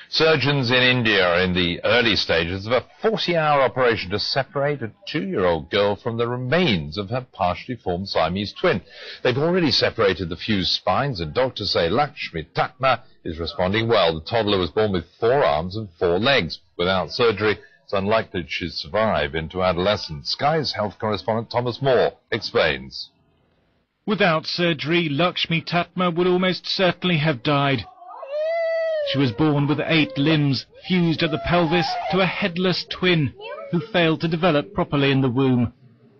Surgeons in India are in the early stages of a 40-hour operation to separate a 2-year-old girl from the remains of her partially formed Siamese twin. They've already separated the fused spines, and doctors say Lakshmi is responding well. The toddler was born with 4 arms and 4 legs. Without surgery, it's unlikely she'd survive into adolescence. Sky's health correspondent Thomas Moore explains. Without surgery, Lakshmi would almost certainly have died. She was born with 8 limbs, fused at the pelvis to a headless twin who failed to develop properly in the womb.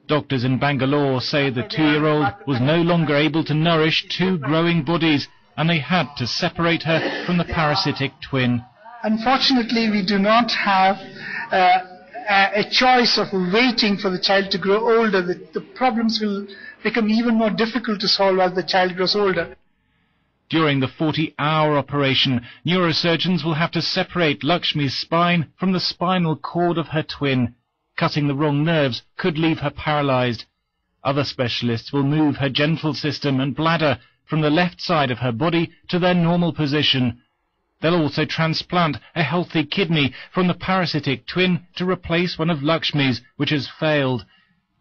Doctors in Bangalore say the 2-year-old was no longer able to nourish 2 growing bodies, and they had to separate her from the parasitic twin. Unfortunately, we do not have a choice of waiting for the child to grow older. The problems will become even more difficult to solve as the child grows older. During the 40-hour operation, neurosurgeons will have to separate Lakshmi's spine from the spinal cord of her twin. Cutting the wrong nerves could leave her paralyzed. Other specialists will move her genital system and bladder from the left side of her body to their normal position. They'll also transplant a healthy kidney from the parasitic twin to replace one of Lakshmi's, which has failed.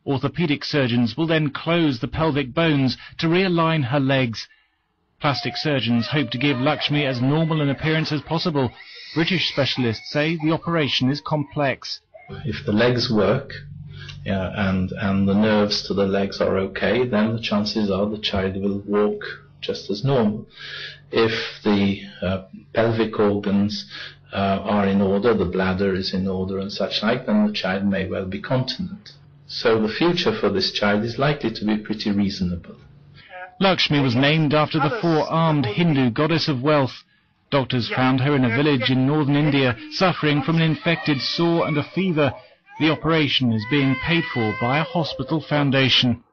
Orthopedic surgeons will then close the pelvic bones to realign her legs. Plastic surgeons hope to give Lakshmi as normal an appearance as possible. British specialists say the operation is complex. If the legs work and the nerves to the legs are okay, then the chances are the child will walk just as normal. If the pelvic organs are in order, the bladder is in order and such like, then the child may well be continent. So the future for this child is likely to be pretty reasonable. Lakshmi was named after the 4-armed Hindu goddess of wealth. Doctors found her in a village in northern India, suffering from an infected sore and a fever. The operation is being paid for by a hospital foundation.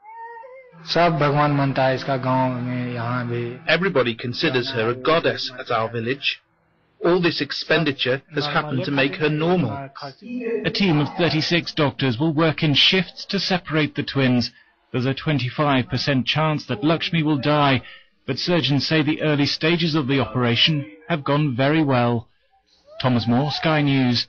Everybody considers her a goddess at our village. All this expenditure has happened to make her normal. A team of 36 doctors will work in shifts to separate the twins. There's a 25% chance that Lakshmi will die, but surgeons say the early stages of the operation have gone very well. Thomas Moore, Sky News.